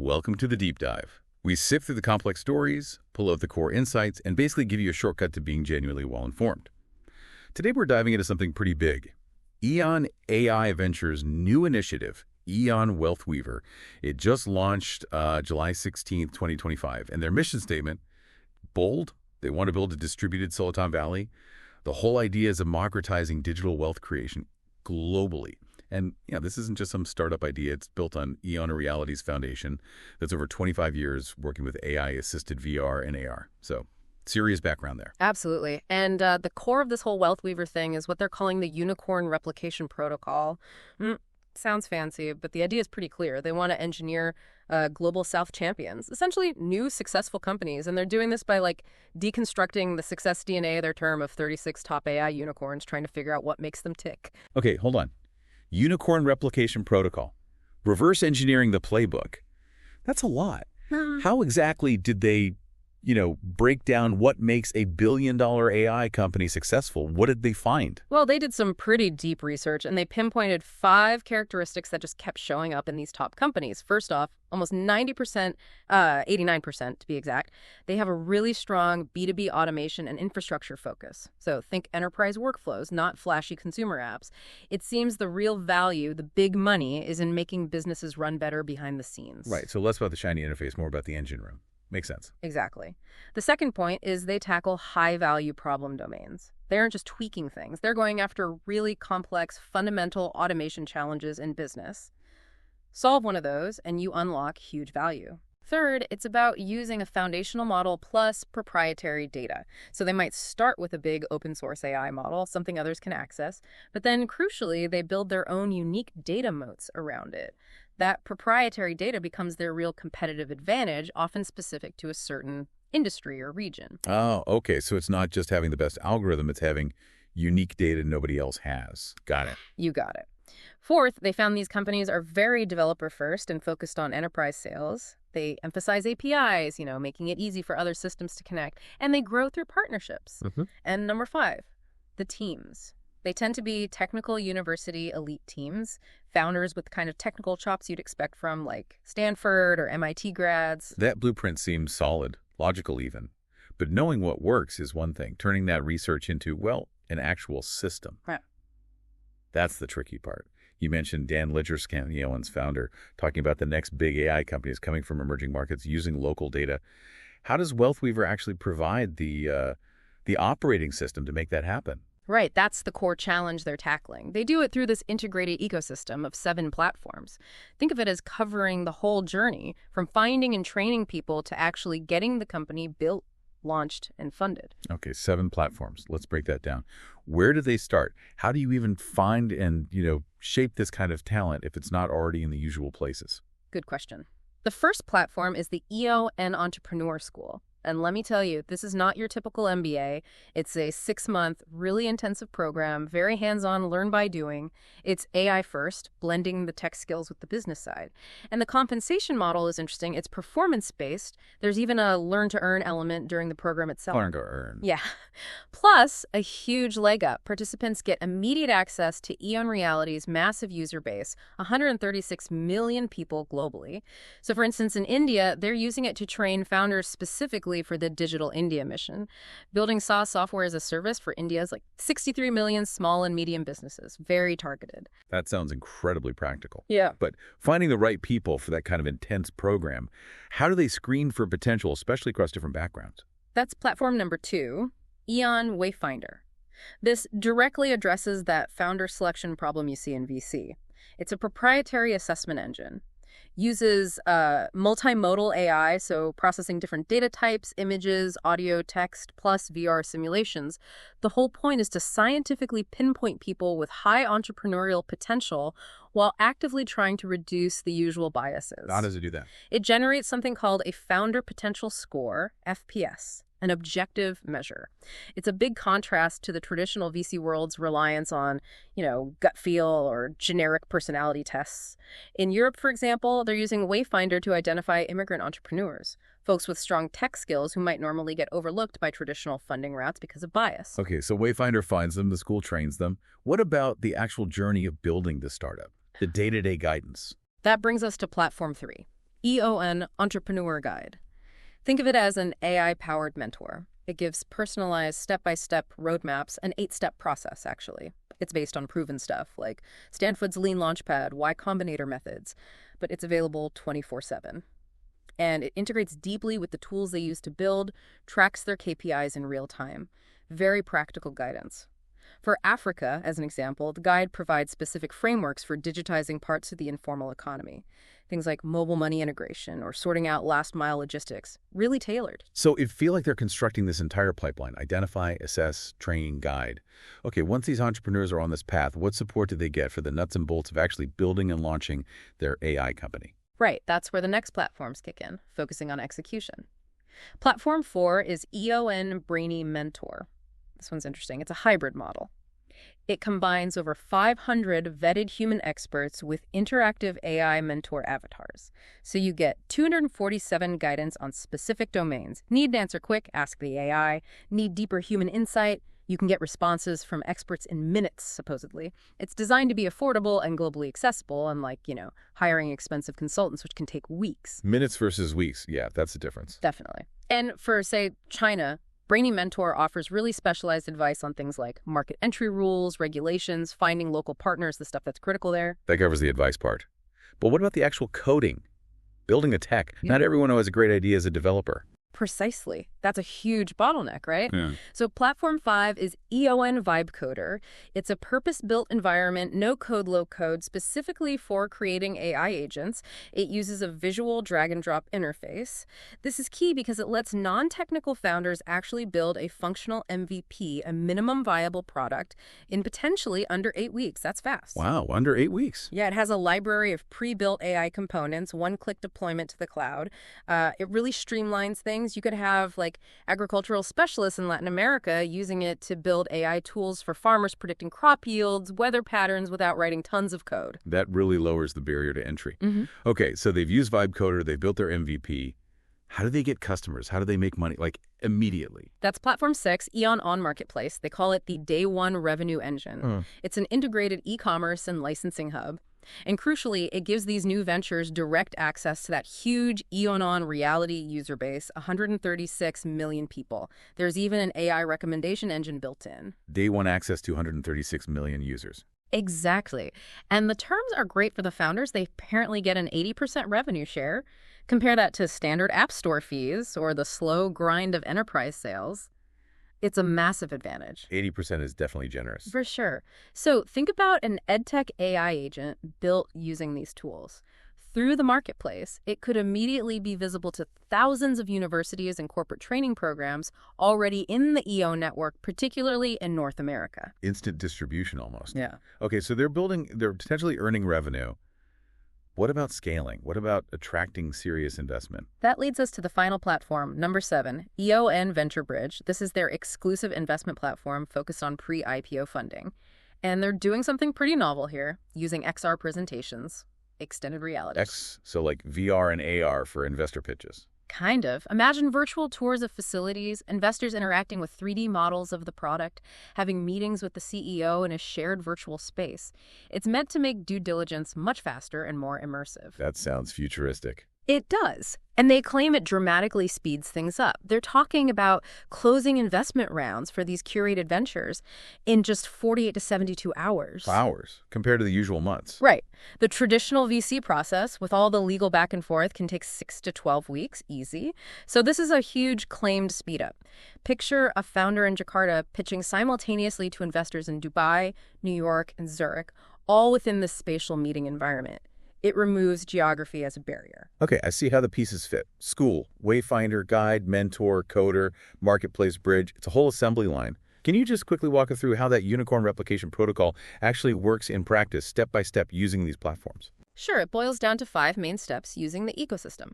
Welcome to the Deep Dive. We sift through the complex stories, pull out the core insights, and basically give you a shortcut to being genuinely well-informed. Today we're diving into something pretty big. EON AI Ventures' new initiative, EON WealthWeaver. It just launched July 16th, 2025, and their mission statement, bold, they want to build a distributed Silicon Valley. The whole idea is democratizing digital wealth creation globally. And this isn't just some startup idea. It's built on EON Reality's foundation that's over 25 years working with AI-assisted VR and AR. So serious background there. Absolutely. And the core of this whole WealthWeaver thing is what they're calling the unicorn replication protocol. Sounds fancy, but the idea is pretty clear. They want to engineer global South champions, essentially new successful companies. And they're doing this by deconstructing the success DNA, their term of 36 top AI unicorns, trying to figure out what makes them tick. Okay, hold on. Unicorn replication protocol. Reverse engineering the playbook. That's a lot. How exactly did they, break down what makes a billion-dollar AI company successful? What did they find? Well, they did some pretty deep research, and they pinpointed 5 characteristics that just kept showing up in these top companies. First off, almost 90%, 89% to be exact, they have a really strong B2B automation and infrastructure focus. So think enterprise workflows, not flashy consumer apps. It seems the real value, the big money, is in making businesses run better behind the scenes. Right, so less about the shiny interface, more about the engine room. Makes sense. Exactly. The second point is they tackle high-value problem domains. They aren't just tweaking things. They're going after really complex, fundamental automation challenges in business. Solve one of those, and you unlock huge value. Third, it's about using a foundational model plus proprietary data. So they might start with a big open-source AI model, something others can access, but then, crucially, they build their own unique data moats around it. That proprietary data becomes their real competitive advantage, often specific to a certain industry or region. Oh, okay. So it's not just having the best algorithm, it's having unique data nobody else has. Got it. You got it. Fourth, they found these companies are very developer-first and focused on enterprise sales. They emphasize APIs, making it easy for other systems to connect, and they grow through partnerships. And number 5, the teams. They tend to be technical university elite teams, founders with kind of technical chops you'd expect from Stanford or MIT grads. That blueprint seems solid, logical even. But knowing what works is one thing. Turning that research into, an actual system. Right. That's the tricky part. You mentioned Dan Lidgerskamp, EON's founder, talking about the next big AI companies coming from emerging markets using local data. How does WealthWeaver actually provide the operating system to make that happen? Right, that's the core challenge they're tackling. They do it through this integrated ecosystem of 7 platforms. Think of it as covering the whole journey, from finding and training people to actually getting the company built, launched, and funded. Okay, 7 platforms. Let's break that down. Where do they start? How do you even find and, shape this kind of talent if it's not already in the usual places? Good question. The first platform is the EON Entrepreneur School. And let me tell you, this is not your typical MBA. It's a 6-month, really intensive program, very hands-on, learn by doing. It's AI first, blending the tech skills with the business side. And the compensation model is interesting. It's performance-based. There's even a learn-to-earn element during the program itself. Learn to earn. Yeah. Plus, a huge leg up. Participants get immediate access to EON Reality's massive user base, 136 million people globally. So, for instance, in India, they're using it to train founders specifically for the Digital India mission, building SaaS software as a service for India's 63 million small and medium businesses. Very targeted. That sounds incredibly practical. Yeah. But finding the right people for that kind of intense program, how do they screen for potential, especially across different backgrounds? That's platform number 2, EON Wayfinder. This directly addresses that founder selection problem you see in VC. It's a proprietary assessment engine. Uses multimodal AI, so processing different data types, images, audio, text, plus VR simulations. The whole point is to scientifically pinpoint people with high entrepreneurial potential while actively trying to reduce the usual biases. How does it do that? It generates something called a Founder Potential Score, FPS. An objective measure. It's a big contrast to the traditional VC world's reliance on, gut feel or generic personality tests. In Europe, for example, they're using Wayfinder to identify immigrant entrepreneurs, folks with strong tech skills who might normally get overlooked by traditional funding routes because of bias. Okay, so Wayfinder finds them, the school trains them. What about the actual journey of building the startup, the day-to-day guidance? That brings us to platform 3, EON Entrepreneur Guide. Think of it as an AI-powered mentor. It gives personalized step-by-step roadmaps, an 8-step process, actually. It's based on proven stuff like Stanford's Lean Launchpad, Y Combinator methods, but it's available 24/7. And it integrates deeply with the tools they use to build, tracks their KPIs in real time. Very practical guidance. For Africa, as an example, the guide provides specific frameworks for digitizing parts of the informal economy. Things like mobile money integration or sorting out last-mile logistics. Really tailored. So it feels like they're constructing this entire pipeline: identify, assess, train, guide. Okay, once these entrepreneurs are on this path, what support do they get for the nuts and bolts of actually building and launching their AI company? Right, that's where the next platforms kick in, focusing on execution. Platform 4 is EON Brainy Mentor. This one's interesting. It's a hybrid model. It combines over 500 vetted human experts with interactive AI mentor avatars. So you get 247 guidance on specific domains. Need to answer quick? Ask the AI. Need deeper human insight? You can get responses from experts in minutes, supposedly. It's designed to be affordable and globally accessible, unlike, hiring expensive consultants, which can take weeks. Minutes versus weeks. Yeah, that's the difference. Definitely. And for, say, China, Brainy Mentor offers really specialized advice on things like market entry rules, regulations, finding local partners, the stuff that's critical there. That covers the advice part. But what about the actual coding? Building a tech. Yeah. Not everyone has a great idea as a developer. Precisely. That's a huge bottleneck, right? Yeah. So Platform 5 is EON Vibe Coder. It's a purpose-built environment, no-code, low-code, specifically for creating AI agents. It uses a visual drag-and-drop interface. This is key because it lets non-technical founders actually build a functional MVP, a minimum viable product, in potentially under 8 weeks. That's fast. Wow, under 8 weeks. Yeah, it has a library of pre-built AI components, one-click deployment to the cloud. It really streamlines things. You could have agricultural specialists in Latin America using it to build AI tools for farmers predicting crop yields, weather patterns without writing tons of code. That really lowers the barrier to entry. Mm-hmm. Okay, so they've used Vibe Coder, they've built their MVP. How do they get customers? How do they make money, immediately? That's Platform 6, EON On Marketplace. They call it the Day One Revenue Engine. It's an integrated e-commerce and licensing hub. And crucially, it gives these new ventures direct access to that huge EON On reality user base, 136 million people. There's even an AI recommendation engine built in. Day one access to 136 million users. Exactly. And the terms are great for the founders. They apparently get an 80% revenue share. Compare that to standard app store fees or the slow grind of enterprise sales. It's a massive advantage. 80% is definitely generous. For sure. So think about an edtech AI agent built using these tools. Through the marketplace, it could immediately be visible to thousands of universities and corporate training programs already in the EO network, particularly in North America. Instant distribution almost. Yeah. Okay, so they're potentially earning revenue. What about scaling? What about attracting serious investment? That leads us to the final platform, number 7, EON Venture Bridge. This is their exclusive investment platform focused on pre-IPO funding. And they're doing something pretty novel here, using XR presentations, extended reality. So like VR and AR for investor pitches. Kind of. Imagine virtual tours of facilities, investors interacting with 3D models of the product, having meetings with the CEO in a shared virtual space. It's meant to make due diligence much faster and more immersive. That sounds futuristic. It does. And they claim it dramatically speeds things up. They're talking about closing investment rounds for these curated ventures in just 48 to 72 hours. Hours compared to the usual months. Right. The traditional VC process with all the legal back and forth can take 6 to 12 weeks, easy. So this is a huge claimed speed up. Picture a founder in Jakarta pitching simultaneously to investors in Dubai, New York, and Zurich, all within this spatial meeting environment. It removes geography as a barrier. Okay, I see how the pieces fit. School, wayfinder, guide, mentor, coder, marketplace bridge. It's a whole assembly line. Can you just quickly walk us through how that unicorn replication protocol actually works in practice, step by step, using these platforms? Sure, it boils down to 5 main steps using the ecosystem.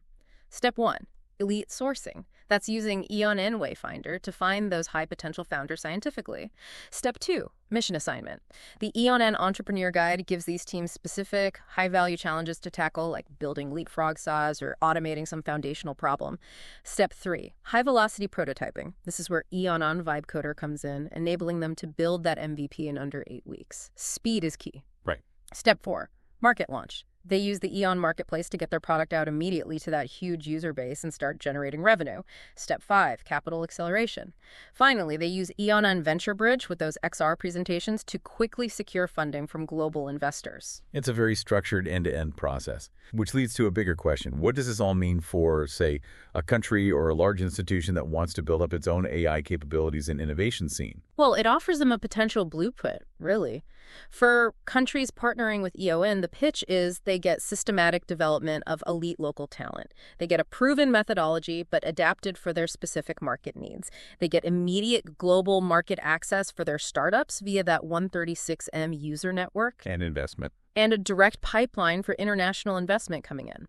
Step 1, elite sourcing. That's using EON and Wayfinder to find those high-potential founders scientifically. Step 2, mission assignment. The EON and Entrepreneur Guide gives these teams specific, high-value challenges to tackle, like building leapfrog saws or automating some foundational problem. Step 3, high-velocity prototyping. This is where EON on Vibe Coder comes in, enabling them to build that MVP in under 8 weeks. Speed is key. Right. Step 4, market launch. They use the EON marketplace to get their product out immediately to that huge user base and start generating revenue. Step 5, capital acceleration. Finally, they use EON on Venture Bridge with those XR presentations to quickly secure funding from global investors. It's a very structured end-to-end process, which leads to a bigger question. What does this all mean for, say, a country or a large institution that wants to build up its own AI capabilities and innovation scene? Well, it offers them a potential blueprint, really. For countries partnering with EON, the pitch is they get systematic development of elite local talent. They get a proven methodology, but adapted for their specific market needs. They get immediate global market access for their startups via that 136M user network. And investment. And a direct pipeline for international investment coming in.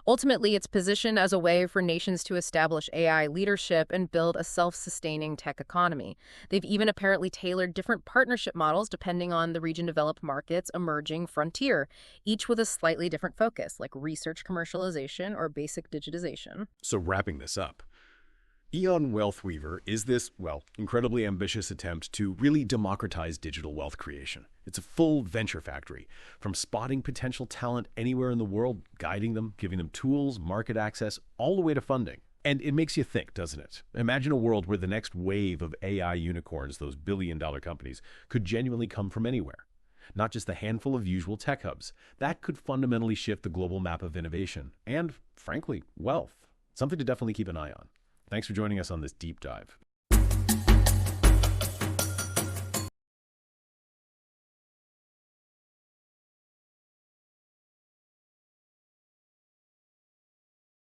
Ultimately, it's positioned as a way for nations to establish AI leadership and build a self-sustaining tech economy. They've even apparently tailored different partnership models depending on the region-developed market's emerging frontier, each with a slightly different focus, like research commercialization or basic digitization. So wrapping this up, EON WealthWeaver is this, well, incredibly ambitious attempt to really democratize digital wealth creation. It's a full venture factory, from spotting potential talent anywhere in the world, guiding them, giving them tools, market access, all the way to funding. And it makes you think, doesn't it? Imagine a world where the next wave of AI unicorns, those billion-dollar companies, could genuinely come from anywhere. Not just a handful of usual tech hubs. That could fundamentally shift the global map of innovation and, frankly, wealth. Something to definitely keep an eye on. Thanks for joining us on this deep dive.